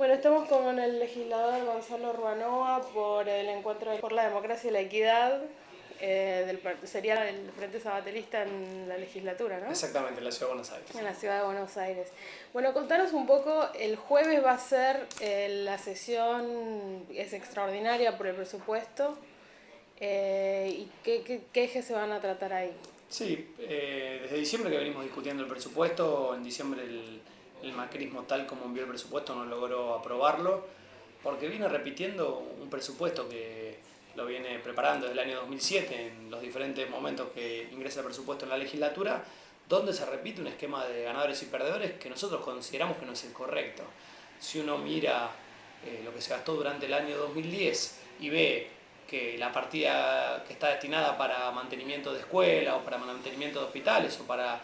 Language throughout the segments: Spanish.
Bueno, estamos con el legislador Gonzalo Ruanova por el encuentro por la democracia y la equidad, sería el Frente Sabatelista en la legislatura, ¿no? Exactamente, en la Ciudad de Buenos Aires. En la ciudad de Buenos Aires. Bueno, contanos un poco, el jueves va a ser la sesión, es extraordinaria por el presupuesto, y qué ejes se van a tratar ahí. Sí, desde diciembre que venimos discutiendo el presupuesto, en diciembre el macrismo tal como envió el presupuesto no logró aprobarlo, porque viene repitiendo un presupuesto que lo viene preparando desde el año 2007, en los diferentes momentos que ingresa el presupuesto en la legislatura, donde se repite un esquema de ganadores y perdedores que nosotros consideramos que no es el correcto. Si uno mira lo que se gastó durante el año 2010 y ve que la partida que está destinada para mantenimiento de escuelas o para mantenimiento de hospitales o para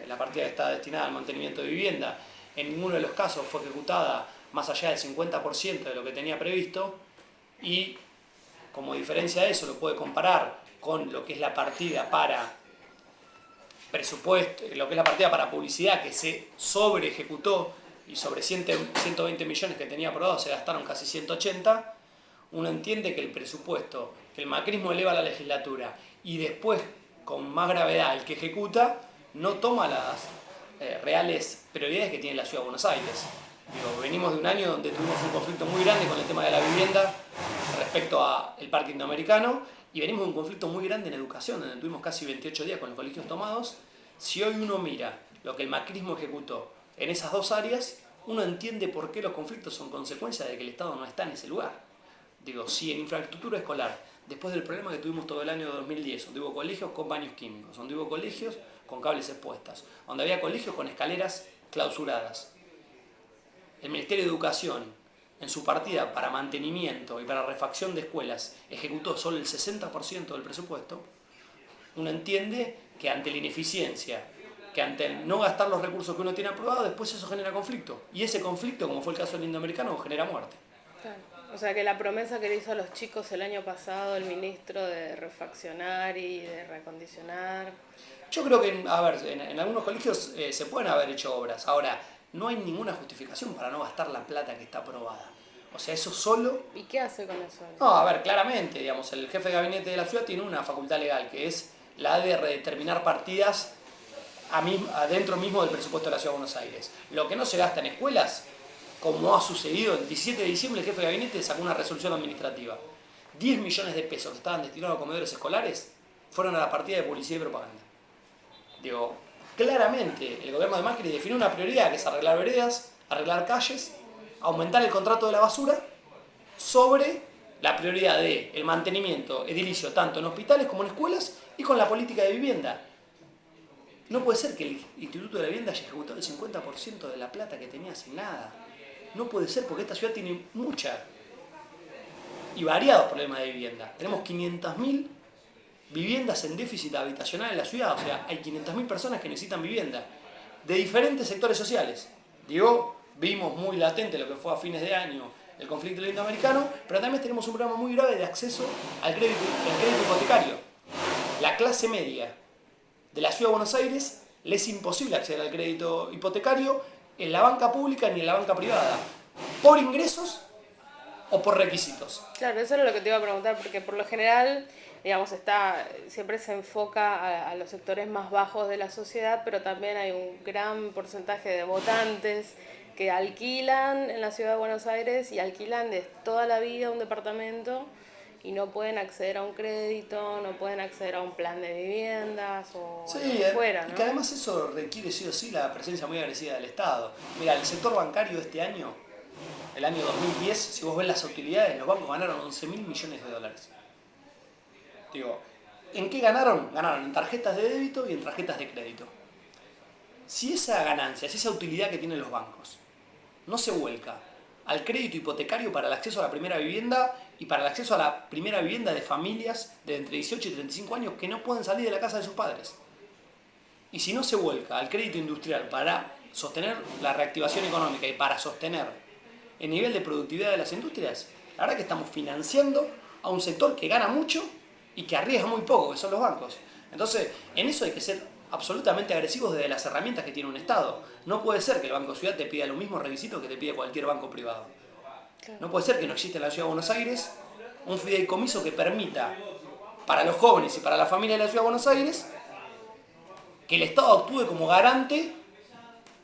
la partida que está destinada al mantenimiento de vivienda, en ninguno de los casos fue ejecutada más allá del 50% de lo que tenía previsto, y como diferencia de eso lo puede comparar con lo que es la partida para presupuesto, lo que es la partida para publicidad, que se sobre ejecutó y sobre 120 millones que tenía aprobado se gastaron casi 180. Uno entiende que el presupuesto, que el macrismo eleva a la legislatura y después, con más gravedad, el que ejecuta, no toma las reales prioridades que tiene la Ciudad de Buenos Aires. Digo, venimos de un año donde tuvimos un conflicto muy grande con el tema de la vivienda respecto al parque indoamericano, y venimos de un conflicto muy grande en educación, donde tuvimos casi 28 días con los colegios tomados. Si hoy uno mira lo que el macrismo ejecutó en esas dos áreas, uno entiende por qué los conflictos son consecuencia de que el Estado no está en ese lugar. Digo, si en infraestructura escolar, después del problema que tuvimos todo el año 2010, donde hubo colegios con baños químicos, donde hubo colegios con cables expuestas, donde había colegios con escaleras clausuradas, el Ministerio de Educación, en su partida para mantenimiento y para refacción de escuelas, ejecutó solo el 60% del presupuesto, uno entiende que ante la ineficiencia, que ante el no gastar los recursos que uno tiene aprobado, después eso genera conflicto. Y ese conflicto, como fue el caso del indoamericano, genera muerte. Claro. O sea que la promesa que le hizo a los chicos el año pasado el ministro de refaccionar y de reacondicionar. Yo creo que, a ver, en algunos colegios se pueden haber hecho obras. Ahora, no hay ninguna justificación para no gastar la plata que está aprobada. O sea, eso solo... ¿Y qué hace con eso? No, a ver, claramente, digamos, el jefe de gabinete de la ciudad tiene una facultad legal, que es la de redeterminar partidas adentro mismo del presupuesto de la Ciudad de Buenos Aires. Lo que no se gasta en escuelas, como ha sucedido, el 17 de diciembre el jefe de gabinete sacó una resolución administrativa. 10 millones de pesos que estaban destinados a comedores escolares fueron a la partida de publicidad y propaganda. Digo, claramente el gobierno de Macri definió una prioridad, que es arreglar veredas, arreglar calles, aumentar el contrato de la basura, sobre la prioridad del mantenimiento edilicio tanto en hospitales como en escuelas y con la política de vivienda. No puede ser que el Instituto de la Vivienda haya ejecutado el 50% de la plata que tenía asignada. No puede ser, porque esta ciudad tiene mucha y variados problemas de vivienda. Tenemos 500.000 viviendas en déficit habitacional en la ciudad, o sea, hay 500.000 personas que necesitan vivienda, de diferentes sectores sociales. Digo, vimos muy latente lo que fue a fines de año el conflicto indoamericano, pero también tenemos un problema muy grave de acceso al crédito hipotecario. La clase media de la Ciudad de Buenos Aires le es imposible acceder al crédito hipotecario en la banca pública ni en la banca privada, por ingresos o por requisitos. Claro, eso era lo que te iba a preguntar, porque por lo general, digamos, siempre se enfoca a los sectores más bajos de la sociedad, pero también hay un gran porcentaje de votantes que alquilan en la Ciudad de Buenos Aires y alquilan de toda la vida un departamento y no pueden acceder a un crédito, no pueden acceder a un plan de viviendas o sí, lo que fuera, ¿no? Y que además eso requiere sí o sí la presencia muy agresiva del Estado. Mira, el sector bancario este año, el año 2010, si vos ves las utilidades, los bancos ganaron 11.000 millones de dólares. Digo, ¿en qué ganaron? Ganaron en tarjetas de débito y en tarjetas de crédito. Si esa ganancia, si esa utilidad que tienen los bancos no se vuelca al crédito hipotecario para el acceso a la primera vivienda y para el acceso a la primera vivienda de familias de entre 18 y 35 años que no pueden salir de la casa de sus padres, y si no se vuelca al crédito industrial para sostener la reactivación económica y para sostener el nivel de productividad de las industrias, la verdad que estamos financiando a un sector que gana mucho y que arriesga muy poco, que son los bancos. Entonces, en eso hay que ser absolutamente agresivos desde las herramientas que tiene un Estado. No puede ser que el Banco Ciudad te pida los mismos requisitos que te pide cualquier banco privado. Claro. No puede ser que no exista en la Ciudad de Buenos Aires un fideicomiso que permita para los jóvenes y para la familia de la Ciudad de Buenos Aires que el Estado actúe como garante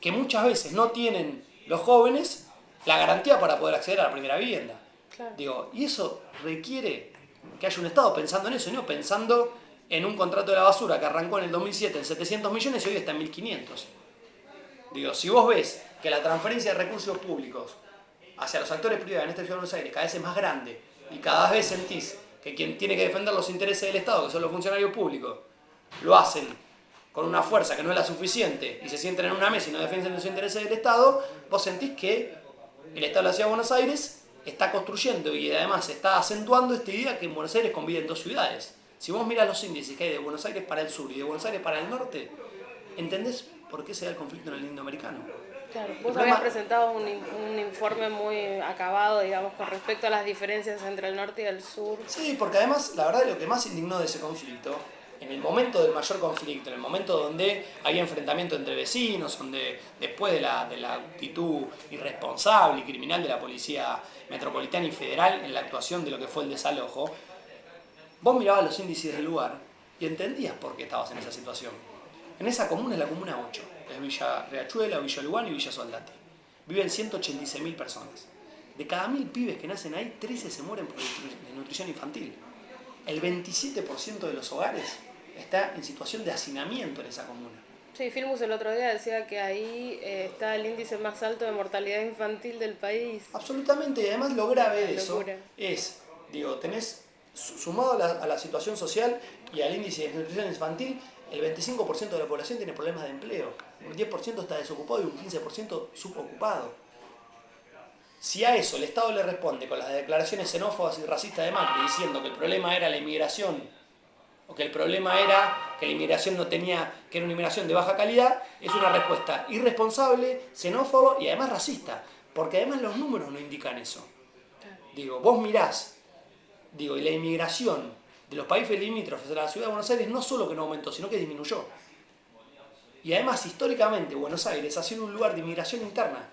que muchas veces no tienen los jóvenes la garantía para poder acceder a la primera vivienda. Claro. Digo, y eso requiere que haya un Estado pensando en eso, y no pensando en un contrato de la basura que arrancó en el 2007 en 700 millones y hoy está en 1500. Digo, si vos ves que la transferencia de recursos públicos hacia los actores privados en esta Ciudad de Buenos Aires cada vez es más grande y cada vez sentís que quien tiene que defender los intereses del Estado, que son los funcionarios públicos, lo hacen con una fuerza que no es la suficiente y se sienten en una mesa y no defienden los intereses del Estado, vos sentís que el Estado de la Ciudad de Buenos Aires está construyendo y además está acentuando esta idea que en Buenos Aires conviven dos ciudades. Si vos mirás los índices que hay de Buenos Aires para el sur y de Buenos Aires para el norte, ¿entendés por qué se da el conflicto en el indoamericano? Claro, vos habías presentado un informe muy acabado, digamos, con respecto a las diferencias entre el norte y el sur. Sí, porque además, la verdad, lo que más indignó de ese conflicto, en el momento del mayor conflicto, en el momento donde hay enfrentamiento entre vecinos, donde después de la actitud irresponsable y criminal de la policía metropolitana y federal en la actuación de lo que fue el desalojo, vos mirabas los índices del lugar y entendías por qué estabas en esa situación. En esa comuna es la comuna 8, es Villa Riachuela, Villa Lugano y Villa Soldati. Viven 186.000 personas. De cada 1000 pibes que nacen ahí, 13 se mueren por desnutrición infantil. El 27% de los hogares está en situación de hacinamiento en esa comuna. Sí, Filmus el otro día decía que ahí está el índice más alto de mortalidad infantil del país. Absolutamente, y además lo grave de eso Locura. es, digo, tenés sumado a la situación social y al índice de desnutrición infantil, el 25% de la población tiene problemas de empleo, un 10% está desocupado y un 15% subocupado. Si a eso el Estado le responde con las declaraciones xenófobas y racistas de Macri diciendo que el problema era la inmigración o que el problema era que la inmigración no tenía, que era una inmigración de baja calidad, es una respuesta irresponsable, xenófoba y además racista, porque además los números no indican eso. Digo, vos mirás, digo, y la inmigración de los países limítrofes de la Ciudad de Buenos Aires no solo que no aumentó, sino que disminuyó. Y además, históricamente, Buenos Aires ha sido un lugar de inmigración interna.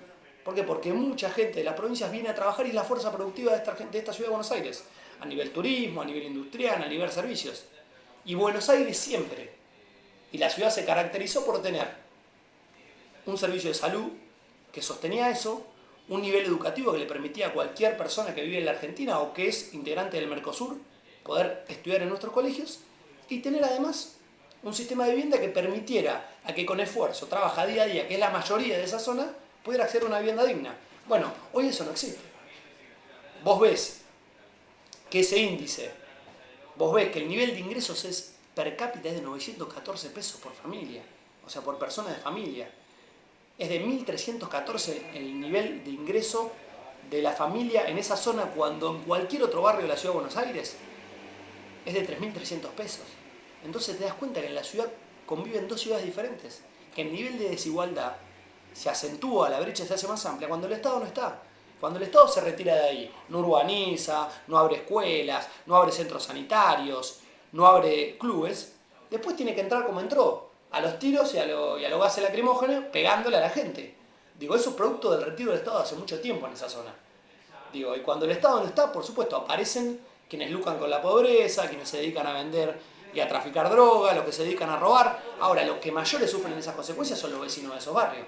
¿Por qué? Porque mucha gente de las provincias viene a trabajar y es la fuerza productiva de esta Ciudad de Buenos Aires, a nivel turismo, a nivel industrial, a nivel servicios. Y Buenos Aires siempre, y la ciudad se caracterizó por tener un servicio de salud que sostenía eso, un nivel educativo que le permitía a cualquier persona que vive en la Argentina o que es integrante del Mercosur poder estudiar en nuestros colegios y tener además un sistema de vivienda que permitiera a que con esfuerzo, trabaja día a día, que es la mayoría de esa zona, pudiera acceder a una vivienda digna. Bueno, hoy eso no existe. Vos ves que ese índice, vos ves que el nivel de ingresos es per cápita es de 914 pesos por familia, o sea, por persona de familia. Es de 1.314 el nivel de ingreso de la familia en esa zona, cuando en cualquier otro barrio de la Ciudad de Buenos Aires es de 3.300 pesos. Entonces te das cuenta que en la ciudad conviven dos ciudades diferentes, que el nivel de desigualdad se acentúa, la brecha se hace más amplia cuando el Estado no está. Cuando el Estado se retira de ahí, no urbaniza, no abre escuelas, no abre centros sanitarios, no abre clubes, después tiene que entrar como entró, a los tiros y a los gases lacrimógenos, pegándole a la gente. Digo, eso es producto del retiro del Estado hace mucho tiempo en esa zona. Digo, y cuando el Estado no está, por supuesto, aparecen quienes lucran con la pobreza, quienes se dedican a vender y a traficar droga, los que se dedican a robar. Ahora, los que mayores sufren esas consecuencias son los vecinos de esos barrios,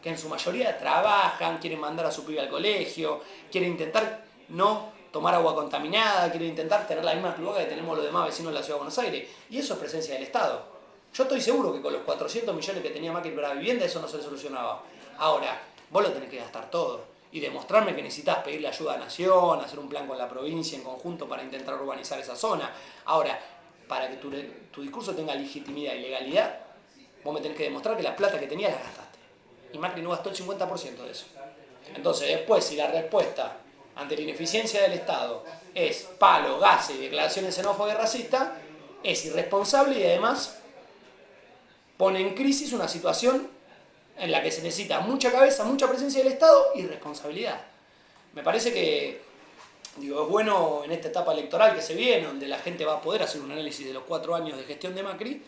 que en su mayoría trabajan, quieren mandar a su pibe al colegio, quieren intentar no tomar agua contaminada, quieren intentar tener la misma cloaca que tenemos los demás vecinos de la Ciudad de Buenos Aires. Y eso es presencia del Estado. Yo estoy seguro que con los 400 millones que tenía Macri para vivienda eso no se solucionaba. Ahora, vos lo tenés que gastar todo y demostrarme que necesitas pedirle ayuda a Nación, hacer un plan con la provincia en conjunto para intentar urbanizar esa zona. Ahora, para que tu discurso tenga legitimidad y legalidad, vos me tenés que demostrar que la plata que tenías la gastaste. Y Macri no gastó el 50% de eso. Entonces, después, si la respuesta ante la ineficiencia del Estado es palo, gases y declaraciones xenófobas y racistas, es irresponsable y además pone en crisis una situación en la que se necesita mucha cabeza, mucha presencia del Estado y responsabilidad. Me parece que, digo, es bueno en esta etapa electoral que se viene, donde la gente va a poder hacer un análisis de los 4 años de gestión de Macri,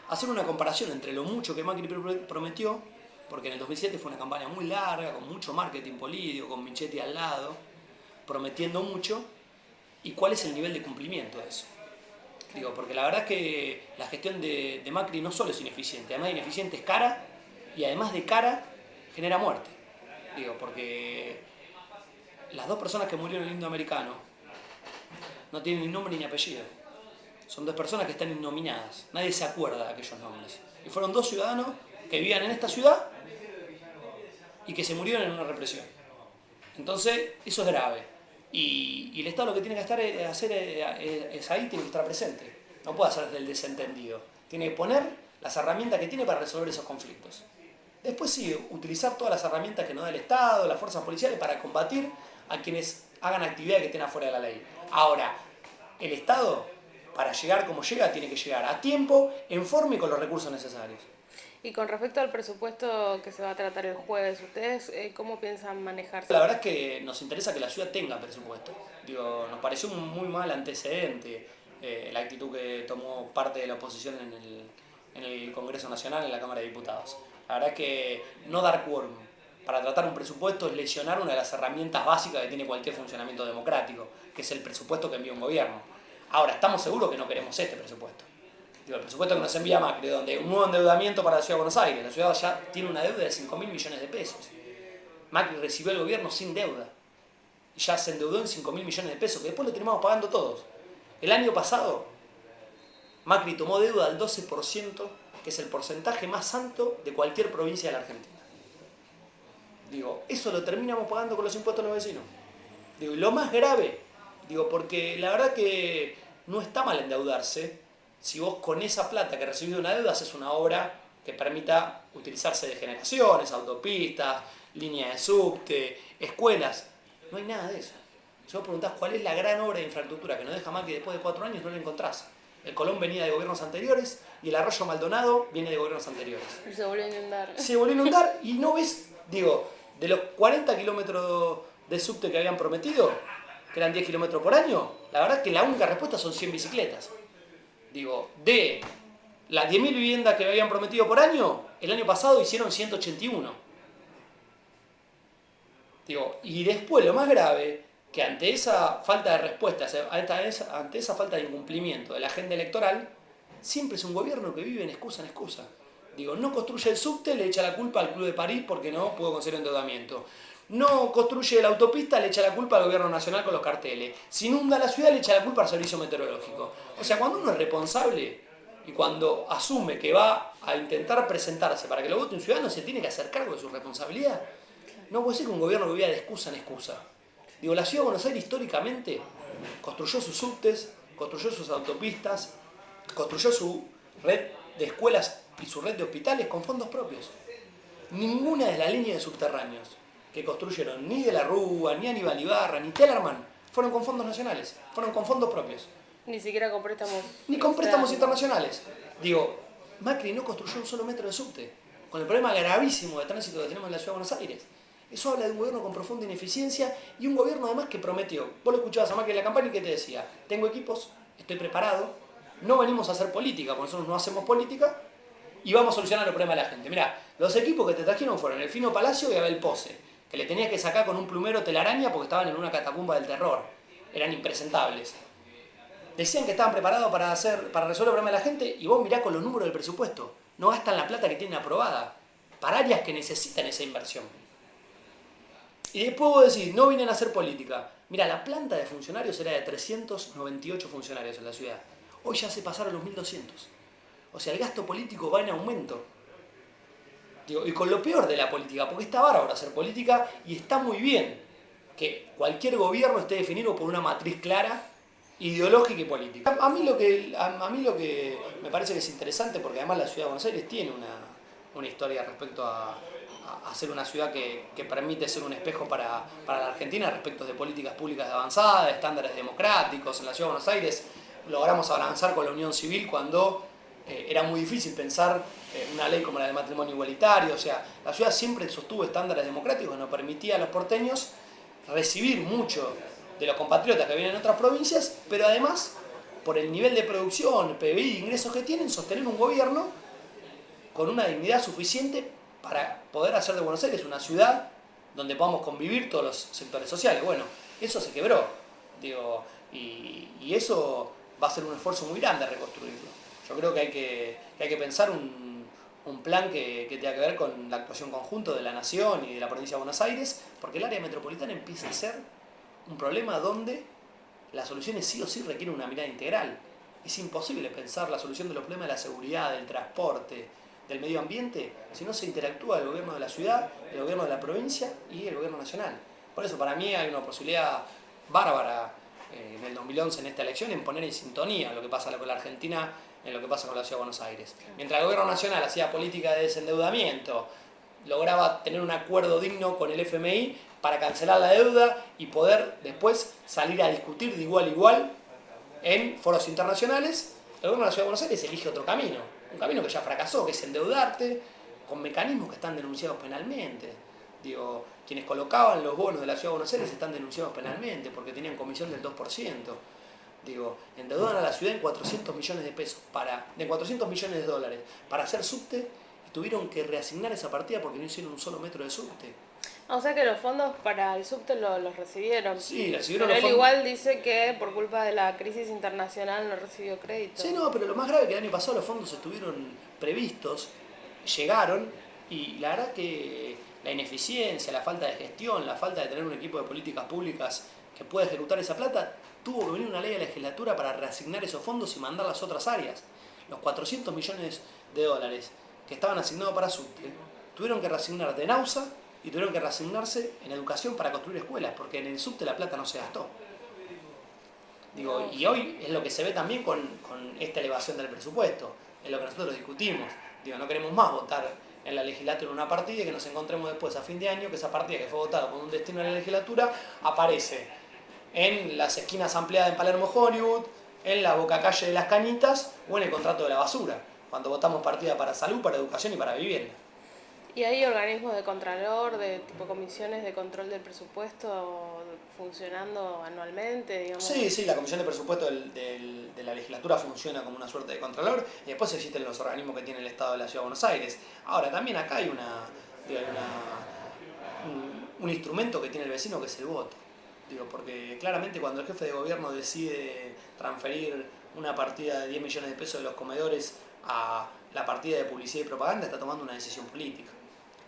hacer una comparación entre lo mucho que Macri prometió, porque en el 2007 fue una campaña muy larga, con mucho marketing político, con Michetti al lado, prometiendo mucho, y cuál es el nivel de cumplimiento de eso. Digo, porque la verdad es que la gestión de Macri no solo es ineficiente, además de ineficiente es cara, y además de cara genera muerte. Digo, porque las dos personas que murieron en el Indoamericano no tienen ni nombre ni apellido. Son dos personas que están innominadas. Nadie se acuerda de aquellos nombres. Y fueron dos ciudadanos que vivían en esta ciudad y que se murieron en una represión. Entonces, eso es grave. Y el Estado lo que tiene que hacer es ahí, tiene que estar presente. No puede hacer del desentendido. Tiene que poner las herramientas que tiene para resolver esos conflictos. Después sí, utilizar todas las herramientas que nos da el Estado, las fuerzas policiales, para combatir a quienes hagan actividades que estén afuera de la ley. Ahora, el Estado, para llegar como llega, tiene que llegar a tiempo, en forma y con los recursos necesarios. Y con respecto al presupuesto que se va a tratar el jueves, ¿ustedes cómo piensan manejarse? La verdad es que nos interesa que la ciudad tenga presupuesto. Digo, nos pareció un muy mal antecedente la actitud que tomó parte de la oposición en el Congreso Nacional, en la Cámara de Diputados. La verdad es que no dar quórum para tratar un presupuesto es lesionar una de las herramientas básicas que tiene cualquier funcionamiento democrático, que es el presupuesto que envía un gobierno. Ahora, estamos seguros que no queremos este presupuesto. Digo, el presupuesto que nos envía Macri, donde un nuevo endeudamiento para la Ciudad de Buenos Aires. La ciudad ya tiene una deuda de 5.000 millones de pesos. Macri recibió el gobierno sin deuda. Y ya se endeudó en 5.000 millones de pesos, que después lo terminamos pagando todos. El año pasado, Macri tomó deuda al 12%, que es el porcentaje más alto de cualquier provincia de la Argentina. Digo, eso lo terminamos pagando con los impuestos de los vecinos. Digo, y lo más grave, digo, porque la verdad que no está mal endeudarse si vos con esa plata que recibís de una deuda haces una obra que permita utilizarse de generaciones, autopistas, líneas de subte, escuelas. No hay nada de eso. Si vos preguntás cuál es la gran obra de infraestructura que nos deja Macri después de 4 años, no la encontrás. El Colón venía de gobiernos anteriores y el Arroyo Maldonado viene de gobiernos anteriores. Y se volvió a inundar. Se volvió a inundar y no ves, digo, de los 40 kilómetros de subte que habían prometido, que eran 10 kilómetros por año, la verdad es que la única respuesta son 100 bicicletas. Digo, de las 10.000 viviendas que habían prometido por año, el año pasado hicieron 181. Digo, y después lo más grave, que ante esa falta de respuestas, ante esa falta de incumplimiento de la agenda electoral, siempre es un gobierno que vive en excusa en excusa. Digo, no construye el subte, le echa la culpa al Club de París porque no pudo conseguir endeudamiento. No construye la autopista, le echa la culpa al gobierno nacional con los carteles. Si inunda la ciudad, le echa la culpa al servicio meteorológico. O sea, cuando uno es responsable y cuando asume que va a intentar presentarse para que lo vote un ciudadano, se tiene que hacer cargo de su responsabilidad. No puede ser que un gobierno viva de excusa en excusa. Digo, la ciudad de Buenos Aires históricamente construyó sus subtes, construyó sus autopistas, construyó su red de escuelas y su red de hospitales con fondos propios. Ninguna de las líneas de subterráneos que construyeron ni de la Rúa, ni Aníbal Ibarra, ni Tellerman, fueron con fondos nacionales, fueron con fondos propios. Ni siquiera con préstamos. Ni con préstamos internacionales. Digo, Macri no construyó un solo metro de subte, con el problema gravísimo de tránsito que tenemos en la Ciudad de Buenos Aires. Eso habla de un gobierno con profunda ineficiencia y un gobierno además que prometió. Vos lo escuchabas a Macri en la campaña y que te decía, tengo equipos, estoy preparado, no venimos a hacer política, porque nosotros no hacemos política, y vamos a solucionar los problemas de la gente. Mirá, los equipos que te trajeron fueron el Fino Palacio y Abel Pose, que le tenías que sacar con un plumero telaraña porque estaban en una catacumba del terror. Eran impresentables. Decían que estaban preparados para resolver el problema de la gente y vos mirá con los números del presupuesto. No gastan la plata que tienen aprobada para áreas que necesitan esa inversión. Y después vos decís, no vienen a hacer política. Mirá, la planta de funcionarios era de 398 funcionarios en la ciudad. Hoy ya se pasaron los 1.200. O sea, el gasto político va en aumento. Digo, y con lo peor de la política, porque está bárbaro hacer política y está muy bien que cualquier gobierno esté definido por una matriz clara, ideológica y política. A mí lo que me parece que es interesante, porque además la ciudad de Buenos Aires tiene una historia respecto a ser una ciudad que permite ser un espejo para la Argentina respecto de políticas públicas de avanzada, de estándares democráticos. En la ciudad de Buenos Aires logramos avanzar con la unión civil cuando era muy difícil pensar una ley como la del matrimonio igualitario. O sea, la ciudad siempre sostuvo estándares democráticos que nos permitía a los porteños recibir mucho de los compatriotas que vienen en otras provincias, pero además por el nivel de producción, el PBI, ingresos que tienen, sostener un gobierno con una dignidad suficiente para poder hacer de Buenos Aires una ciudad donde podamos convivir todos los sectores sociales. Bueno, eso se quebró, digo, y eso va a ser un esfuerzo muy grande reconstruirlo. Yo creo que hay que pensar un plan que tenga que ver con la actuación conjunta de la Nación y de la provincia de Buenos Aires, porque el área metropolitana empieza a ser un problema donde las soluciones sí o sí requieren una mirada integral. Es imposible pensar la solución de los problemas de la seguridad, del transporte, del medio ambiente, si no se interactúa el gobierno de la ciudad, el gobierno de la provincia y el gobierno nacional. Por eso para mí hay una posibilidad bárbara en el 2011 en esta elección en poner en sintonía lo que pasa con la Argentina en lo que pasa con la Ciudad de Buenos Aires. Mientras el gobierno nacional hacía política de desendeudamiento, lograba tener un acuerdo digno con el FMI para cancelar la deuda y poder después salir a discutir de igual a igual en foros internacionales, el gobierno de la Ciudad de Buenos Aires elige otro camino, un camino que ya fracasó, que es endeudarte con mecanismos que están denunciados penalmente. Digo, quienes colocaban los bonos de la Ciudad de Buenos Aires están denunciados penalmente porque tenían comisión del 2%. Digo, endeudaron a la ciudad en 400 millones de pesos, de 400 millones de dólares para hacer subte y tuvieron que reasignar esa partida porque no hicieron un solo metro de subte. O sea que los fondos para el subte los recibieron. Sí, recibieron pero los él fondos. igual dice que por culpa de la crisis internacional no recibió crédito. Sí, no, pero lo más grave es que el año pasado los fondos estuvieron previstos, llegaron, y la verdad que la ineficiencia, la falta de gestión, la falta de tener un equipo de políticas públicas que pueda ejecutar esa plata, tuvo que venir una ley de legislatura para reasignar esos fondos y mandar las otras áreas. Los 400 millones de dólares que estaban asignados para subte, tuvieron que reasignar de Nausa y tuvieron que reasignarse en educación para construir escuelas, porque en el subte la plata no se gastó. Digo, y hoy es lo que se ve también con esta elevación del presupuesto, es lo que nosotros discutimos. Digo, no queremos más votar en la legislatura una partida y que nos encontremos después a fin de año que esa partida que fue votada con un destino en la legislatura aparece en las esquinas ampliadas en Palermo Hollywood, en la boca calle de Las Cañitas o en el contrato de la basura, cuando votamos partida para salud, para educación y para vivienda. ¿Y hay organismos de contralor, de tipo comisiones de control del presupuesto funcionando anualmente, digamos? Sí, la Comisión de Presupuesto de la legislatura funciona como una suerte de contralor y después existen los organismos que tiene el Estado de la Ciudad de Buenos Aires. Ahora, también acá hay un instrumento que tiene el vecino que es el voto. Digo, porque claramente cuando el jefe de gobierno decide transferir una partida de 10 millones de pesos de los comedores a la partida de publicidad y propaganda, está tomando una decisión política.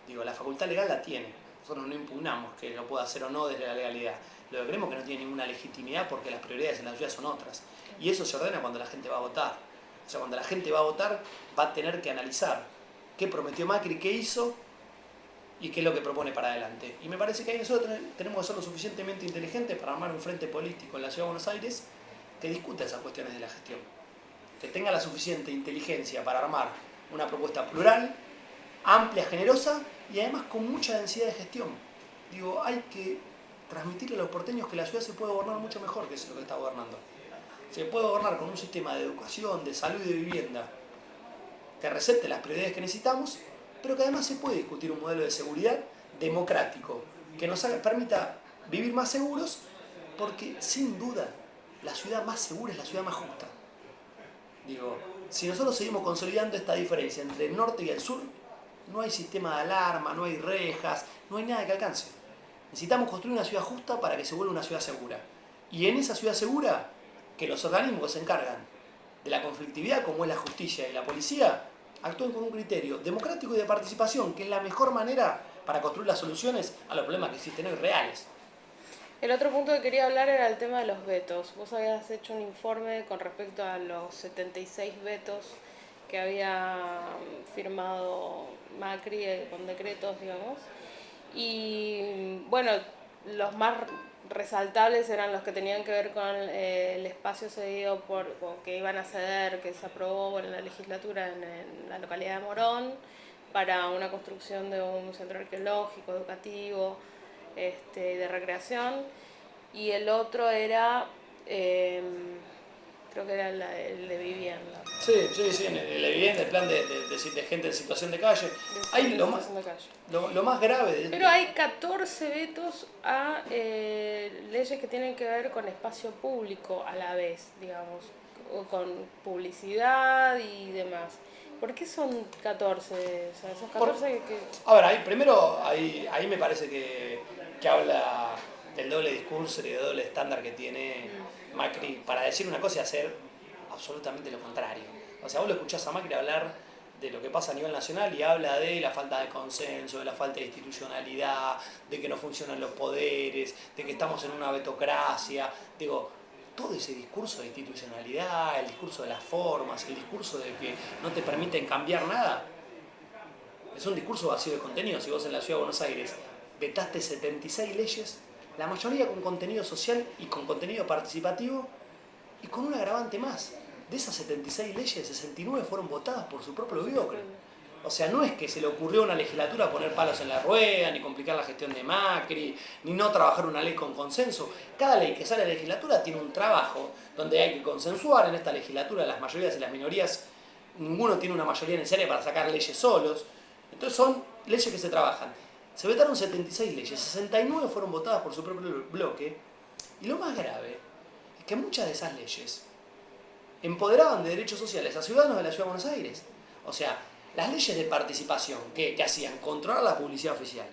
Digo, la facultad legal la tiene. Nosotros no impugnamos que lo pueda hacer o no desde la legalidad. Lo que creemos que no tiene ninguna legitimidad porque las prioridades en la ciudad son otras. Y eso se ordena cuando la gente va a votar. O sea, cuando la gente va a votar, va a tener que analizar qué prometió Macri, qué hizo y qué es lo que propone para adelante. Y me parece que ahí nosotros tenemos que ser lo suficientemente inteligentes para armar un frente político en la Ciudad de Buenos Aires que discuta esas cuestiones de la gestión. Que tenga la suficiente inteligencia para armar una propuesta plural, amplia, generosa y además con mucha densidad de gestión. Digo, hay que transmitirle a los porteños que la ciudad se puede gobernar mucho mejor que es lo que está gobernando. Se puede gobernar con un sistema de educación, de salud y de vivienda que recete las prioridades que necesitamos, pero que además se puede discutir un modelo de seguridad democrático que nos permita vivir más seguros, porque sin duda la ciudad más segura es la ciudad más justa. Digo, si nosotros seguimos consolidando esta diferencia entre el norte y el sur, no hay sistema de alarma, no hay rejas, no hay nada que alcance. Necesitamos construir una ciudad justa para que se vuelva una ciudad segura. Y en esa ciudad segura, que los organismos que se encargan de la conflictividad, como es la justicia y la policía, actúen con un criterio democrático y de participación, que es la mejor manera para construir las soluciones a los problemas que existen hoy reales. El otro punto que quería hablar era el tema de los vetos. Vos habías hecho un informe con respecto a los 76 vetos que había firmado Macri con decretos, digamos. Y bueno, los más resaltables eran los que tenían que ver con el espacio cedido que iban a ceder, que se aprobó en la legislatura en la localidad de Morón para una construcción de un centro arqueológico, educativo, de recreación. Y el otro era, creo que era el de vivienda. Sí, el de vivienda, el plan de gente en situación de calle. Hay lo movilización más, de calle. lo más grave de... Pero hay 14 vetos a leyes que tienen que ver con espacio público a la vez, digamos, o con publicidad y demás. ¿Por qué son 14? O sea, esos 14 que... A ver, ahí me parece que habla del doble discurso y del doble estándar que tiene Macri para decir una cosa y hacer absolutamente lo contrario. O sea, vos lo escuchás a Macri hablar de lo que pasa a nivel nacional y habla de la falta de consenso, de la falta de institucionalidad, de que no funcionan los poderes, de que estamos en una vetocracia. Digo, todo ese discurso de institucionalidad, el discurso de las formas, el discurso de que no te permiten cambiar nada, es un discurso vacío de contenido. Si vos en la Ciudad de Buenos Aires vetaste 76 leyes, la mayoría con contenido social y con contenido participativo, y con un agravante más. De esas 76 leyes, 69 fueron votadas por su propio gobierno. O sea, no es que se le ocurrió a una legislatura poner palos en la rueda, ni complicar la gestión de Macri, ni no trabajar una ley con consenso. Cada ley que sale de la legislatura tiene un trabajo donde hay que consensuar. En esta legislatura las mayorías y las minorías, ninguno tiene una mayoría necesaria para sacar leyes solos. Entonces son leyes que se trabajan. Se vetaron 76 leyes, 69 fueron votadas por su propio bloque. Y lo más grave es que muchas de esas leyes empoderaban de derechos sociales a ciudadanos de la Ciudad de Buenos Aires. O sea, las leyes de participación que hacían controlar la publicidad oficial.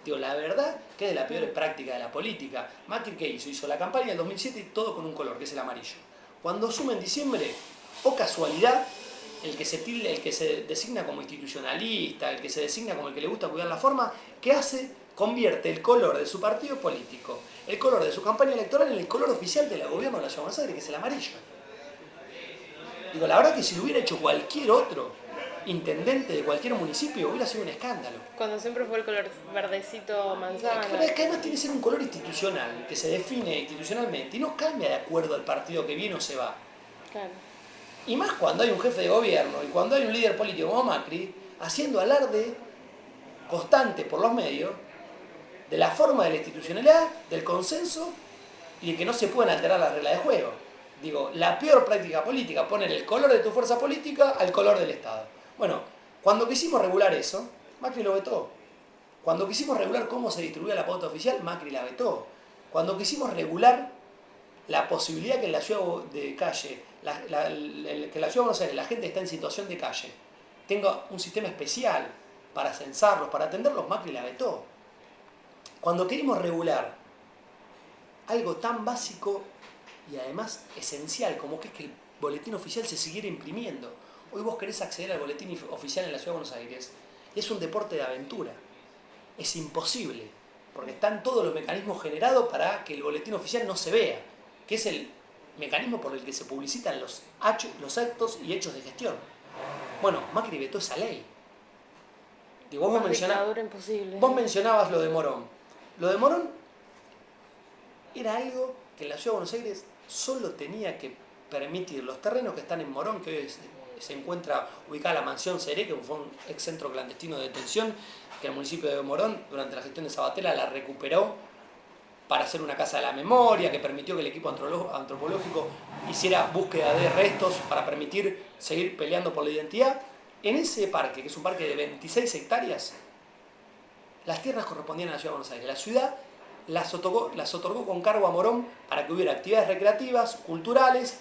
Digo, la verdad que es de la peor práctica de la política. Macri, ¿qué hizo? Hizo la campaña del 2007 y todo con un color, que es el amarillo. Cuando asume en diciembre, o casualidad, el que se designa como institucionalista, el que se designa como el que le gusta cuidar la forma, ¿qué hace? Convierte el color de su partido político, el color de su campaña electoral en el color oficial del gobierno de la Ciudad de Buenos Aires, que es el amarillo. Digo, la verdad que si lo hubiera hecho cualquier otro intendente de cualquier municipio, hubiera sido un escándalo. Cuando siempre fue el color verdecito manzana. Es que además tiene que ser un color institucional, que se define institucionalmente y no cambia de acuerdo al partido que viene o se va. Claro. Y más cuando hay un jefe de gobierno y cuando hay un líder político como Macri, haciendo alarde constante por los medios de la forma de la institucionalidad, del consenso y de que no se pueden alterar las reglas de juego. Digo, la peor práctica política, poner el color de tu fuerza política al color del Estado. Bueno, cuando quisimos regular eso, Macri lo vetó. Cuando quisimos regular cómo se distribuía la pauta oficial, Macri la vetó. Cuando quisimos regular la posibilidad que en la ciudad de calle, que en la ciudad de Buenos Aires la gente está en situación de calle, tenga un sistema especial para censarlos, para atenderlos, Macri la vetó. Cuando queremos regular algo tan básico y además esencial como que es que el boletín oficial se siguiera imprimiendo. Hoy vos querés acceder al boletín oficial en la Ciudad de Buenos Aires y es un deporte de aventura. Es imposible, porque están todos los mecanismos generados para que el boletín oficial no se vea, que es el mecanismo por el que se publicitan los actos y hechos de gestión. Bueno, Macri vetó esa ley. Digo, vos mencionabas lo de Morón. Lo de Morón era algo que en la Ciudad de Buenos Aires solo tenía que permitir los terrenos que están en Morón, que hoy se encuentra ubicada la mansión Seré, que fue un ex centro clandestino de detención, que el municipio de Morón, durante la gestión de Sabatella, la recuperó para hacer una casa de la memoria, que permitió que el equipo antropológico hiciera búsqueda de restos para permitir seguir peleando por la identidad. En ese parque, que es un parque de 26 hectáreas, las tierras correspondían a la Ciudad de Buenos Aires. La ciudad las otorgó con cargo a Morón para que hubiera actividades recreativas, culturales,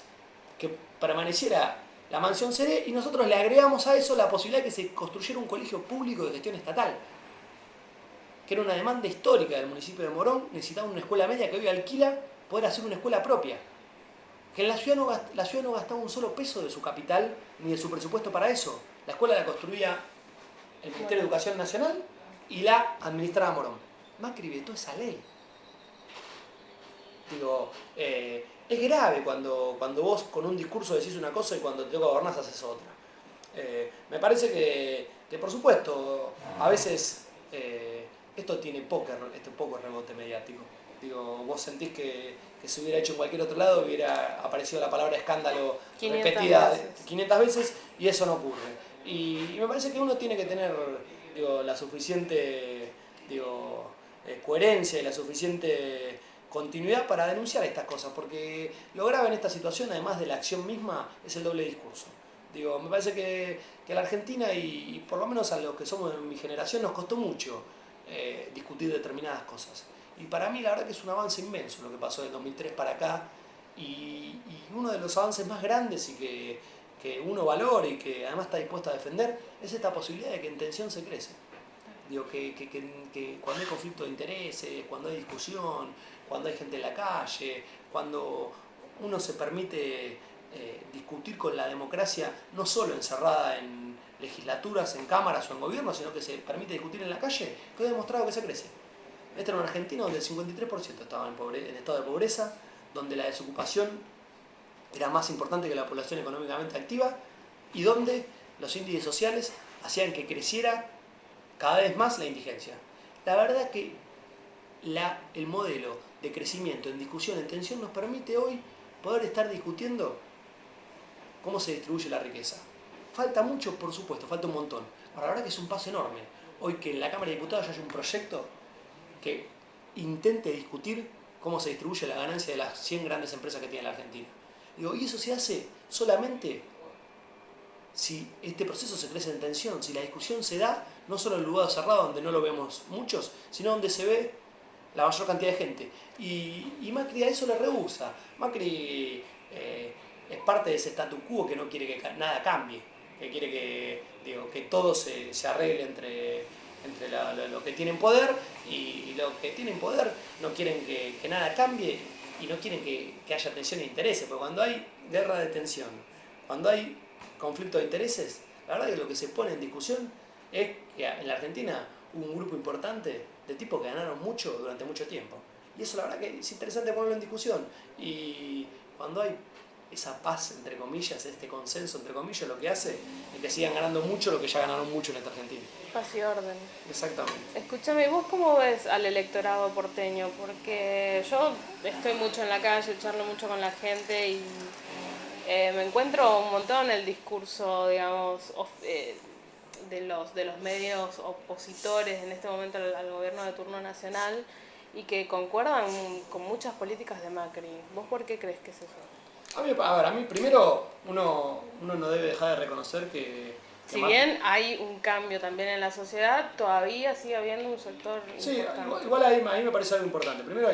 que permaneciera la mansión Seré, y nosotros le agregamos a eso la posibilidad de que se construyera un colegio público de gestión estatal, que era una demanda histórica del municipio de Morón. Necesitaba una escuela media que hoy alquila, poder hacer una escuela propia. Que en la ciudad no gastaba un solo peso de su capital ni de su presupuesto para eso. La escuela la construía el Ministerio de Educación Nacional y la administraba Morón. Macri vetó esa ley. Digo, es grave cuando vos con un discurso decís una cosa y cuando te toca gobernar haces otra. Me parece que por supuesto, a veces esto tiene poco rebote mediático. Digo, vos sentís que si hubiera hecho en cualquier otro lado hubiera aparecido la palabra escándalo repetida 500 veces y eso no ocurre. Y me parece que uno tiene que tener la suficiente coherencia y la suficiente continuidad para denunciar estas cosas, porque lo grave en esta situación, además de la acción misma, es el doble discurso. Digo, me parece que a la Argentina y por lo menos a los que somos de mi generación nos costó mucho discutir determinadas cosas. Y para mí la verdad que es un avance inmenso lo que pasó del 2003 para acá y uno de los avances más grandes y que uno valora y que además está dispuesto a defender es esta posibilidad de que en tensión se crece. Digo, que cuando hay conflicto de intereses, cuando hay discusión, cuando hay gente en la calle, cuando uno se permite discutir con la democracia no solo encerrada en legislaturas, en cámaras o en gobiernos, sino que se permite discutir en la calle, quedó demostrado que se crece. Esta era una Argentina donde el 53% estaba en estado de pobreza, donde la desocupación era más importante que la población económicamente activa y donde los índices sociales hacían que creciera cada vez más la indigencia. La verdad que el modelo de crecimiento en discusión, en tensión, nos permite hoy poder estar discutiendo cómo se distribuye la riqueza. Falta mucho, por supuesto, falta un montón. Ahora, la verdad que es un paso enorme. Hoy que en la Cámara de Diputados haya un proyecto que intente discutir cómo se distribuye la ganancia de las 100 grandes empresas que tiene la Argentina. Digo, y eso se hace solamente si este proceso se crece en tensión, si la discusión se da no solo en el lugar cerrado donde no lo vemos muchos, sino donde se ve la mayor cantidad de gente. Y Macri a eso le rehúsa. Macri es parte de ese statu quo que no quiere que nada cambie, que quiere que todo se arregle entre los que tienen poder y los que tienen poder no quieren que nada cambie y no quieren que haya tensión de intereses, porque cuando hay guerra de tensión, cuando hay conflicto de intereses, la verdad que lo que se pone en discusión es que en la Argentina hubo un grupo importante de tipos que ganaron mucho durante mucho tiempo. Y eso la verdad que es interesante ponerlo en discusión. Y cuando hay esa paz, entre comillas, este consenso, entre comillas, lo que hace es que sigan ganando mucho lo que ya ganaron mucho en esta Argentina. Paz y orden. Exactamente. Escúchame, ¿vos cómo ves al electorado porteño? Porque yo estoy mucho en la calle, charlo mucho con la gente y me encuentro un montón el discurso, digamos, de los medios opositores en este momento al gobierno de turno nacional y que concuerdan con muchas políticas de Macri. ¿Vos por qué crees que es eso? A mí primero uno no debe dejar de reconocer que si bien hay un cambio también en la sociedad, todavía sigue habiendo un sector importante. Igual ahí me parece algo importante. Primero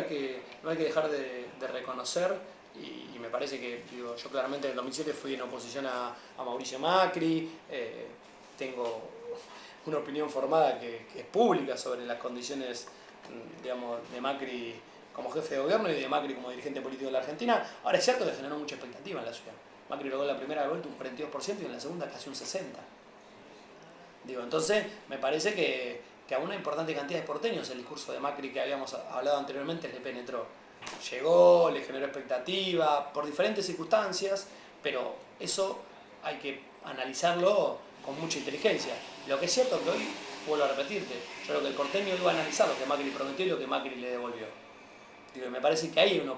no hay que dejar de reconocer, y me parece que, yo claramente en el 2007 fui en oposición a Mauricio Macri, tengo una opinión formada que es pública sobre las condiciones, digamos, de Macri como jefe de gobierno y de Macri como dirigente político de la Argentina. Ahora es cierto que generó mucha expectativa en la ciudad. Macri logró la primera vuelta un 42% y en la segunda casi un 60%. Entonces me parece que a una importante cantidad de porteños el discurso de Macri que habíamos hablado anteriormente le penetró. Llegó, le generó expectativa por diferentes circunstancias, pero eso hay que analizarlo con mucha inteligencia. Lo que es cierto es que hoy, vuelvo a repetirte, yo creo que el porteño iba a analizar lo que Macri prometió y lo que Macri le devolvió. Me parece que ahí hay una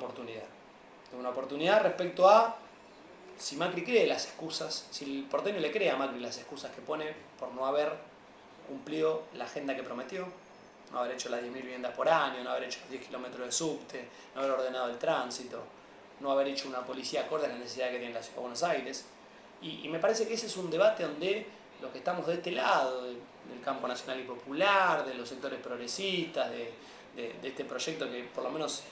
oportunidad respecto a si Macri cree las excusas, si el porteño le cree a Macri las excusas que pone por no haber cumplido la agenda que prometió, no haber hecho las 10.000 viviendas por año, no haber hecho los 10 kilómetros de subte, no haber ordenado el tránsito, no haber hecho una policía acorde a la necesidad que tiene la Ciudad de Buenos Aires. Y me parece que ese es un debate donde los que estamos de este lado, del campo nacional y popular, de los sectores progresistas, de este proyecto que por lo menos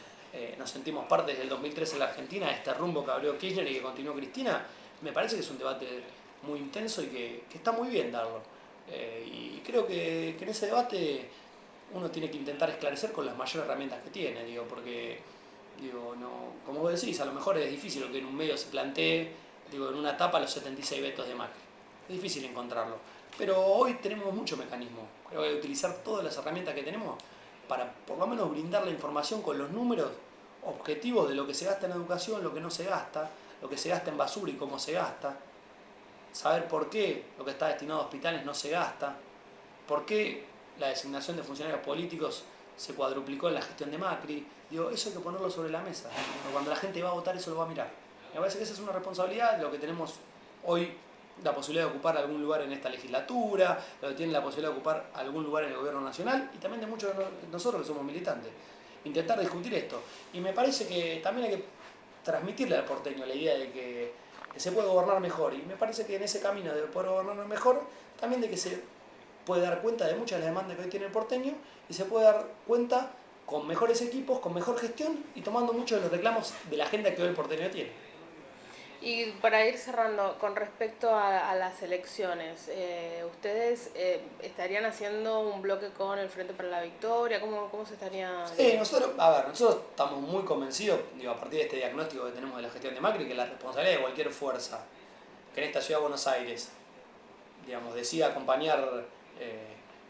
nos sentimos parte desde el 2013 en la Argentina, este rumbo que abrió Kirchner y que continuó Cristina, me parece que es un debate muy intenso y que está muy bien darlo. Y creo que en ese debate uno tiene que intentar esclarecer con las mayores herramientas que tiene, porque, no, como vos decís, a lo mejor es difícil que en un medio se plantee, en una etapa los 76 vetos de Macri. Es difícil encontrarlo. Pero hoy tenemos mucho mecanismo. Creo que hay que utilizar todas las herramientas que tenemos para por lo menos brindar la información con los números objetivos de lo que se gasta en educación, lo que no se gasta, lo que se gasta en basura y cómo se gasta, saber por qué lo que está destinado a hospitales no se gasta, por qué la designación de funcionarios políticos se cuadruplicó en la gestión de Macri. Eso hay que ponerlo sobre la mesa. Cuando la gente va a votar eso lo va a mirar. Me parece que esa es una responsabilidad, lo que tenemos hoy la posibilidad de ocupar algún lugar en esta legislatura, lo que tienen la posibilidad de ocupar algún lugar en el gobierno nacional y también de muchos de nosotros que somos militantes. Intentar discutir esto. Y me parece que también hay que transmitirle al porteño la idea de que que se puede gobernar mejor. Y me parece que en ese camino de poder gobernar mejor, también de que se puede dar cuenta de muchas de las demandas que hoy tiene el porteño y se puede dar cuenta con mejores equipos, con mejor gestión y tomando muchos de los reclamos de la agenda que hoy el porteño tiene. Y para ir cerrando, con respecto a las elecciones, ¿ustedes estarían haciendo un bloque con el Frente para la Victoria? ¿Cómo se estaría...? Sí, nosotros estamos muy convencidos, digo, a partir de este diagnóstico que tenemos de la gestión de Macri, que la responsabilidad de cualquier fuerza que en esta ciudad de Buenos Aires, digamos, decida acompañar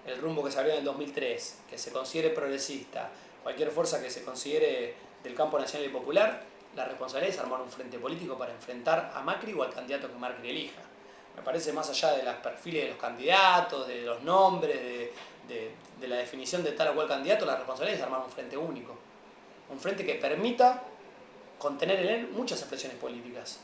el rumbo que se abrió en el 2003, que se considere progresista, cualquier fuerza que se considere del campo nacional y popular, la responsabilidad es armar un frente político para enfrentar a Macri o al candidato que Macri elija. Me parece, más allá de los perfiles de los candidatos, de los nombres, de la definición de tal o cual candidato, la responsabilidad es armar un frente único. Un frente que permita contener en él muchas expresiones políticas.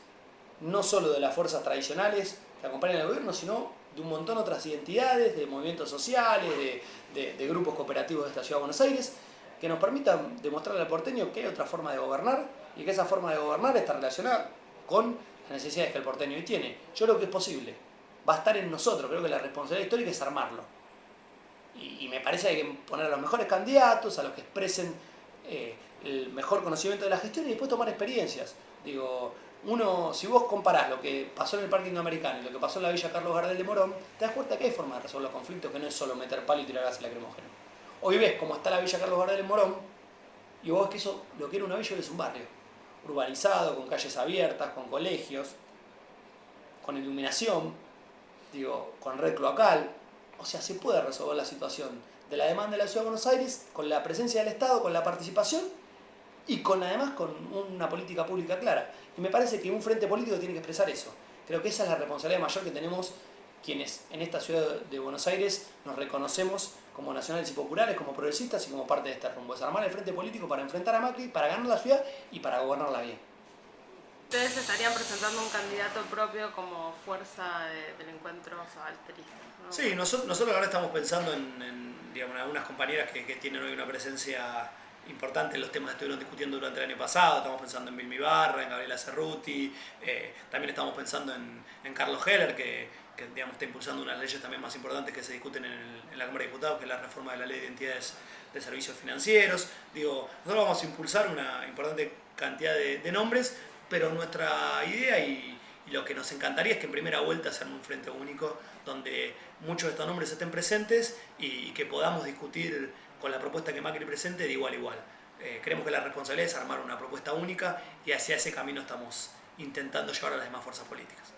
No solo de las fuerzas tradicionales que acompañan al gobierno, sino de un montón de otras identidades, de movimientos sociales, de grupos cooperativos de esta ciudad de Buenos Aires, que nos permitan demostrarle al porteño que hay otra forma de gobernar y que esa forma de gobernar está relacionada con las necesidades que el porteño hoy tiene. Yo creo que es posible. Va a estar en nosotros. Creo que la responsabilidad histórica es armarlo. Y me parece que hay que poner a los mejores candidatos, a los que expresen el mejor conocimiento de la gestión y después tomar experiencias. Digo, si vos comparás lo que pasó en el Parque Indoamericano y lo que pasó en la Villa Carlos Gardel de Morón, te das cuenta que hay forma de resolver los conflictos, que no es solo meter palo y tirar gas lacrimógeno. Hoy ves cómo está la Villa Carlos Gardel de Morón y vos ves que eso, lo que era una villa, es un barrio urbanizado, con calles abiertas, con colegios, con iluminación, con red cloacal. O sea, se puede resolver la situación de la demanda de la Ciudad de Buenos Aires con la presencia del Estado, con la participación y además con una política pública clara. Y me parece que un frente político tiene que expresar eso. Creo que esa es la responsabilidad mayor que tenemos quienes en esta ciudad de Buenos Aires nos reconocemos como nacionales y populares, como progresistas y como parte de este rumbo. Es armar el frente político para enfrentar a Macri, para ganar la ciudad y para gobernarla bien. Ustedes estarían presentando un candidato propio como fuerza del encuentro sabalterista, ¿no? Sí, nosotros ahora estamos pensando en algunas compañeras que tienen hoy una presencia importante en los temas que estuvieron discutiendo durante el año pasado. Estamos pensando en Vilma Ibarra, en Gabriela Cerruti, también estamos pensando en Carlos Heller, que está impulsando unas leyes también más importantes que se discuten en la Cámara de Diputados, que es la reforma de la Ley de Entidades de Servicios Financieros. Nosotros vamos a impulsar una importante cantidad de nombres, pero nuestra idea y lo que nos encantaría es que en primera vuelta se arme un frente único donde muchos de estos nombres estén presentes y que podamos discutir con la propuesta que Macri presente de igual a igual. Creemos que la responsabilidad es armar una propuesta única y hacia ese camino estamos intentando llevar a las demás fuerzas políticas.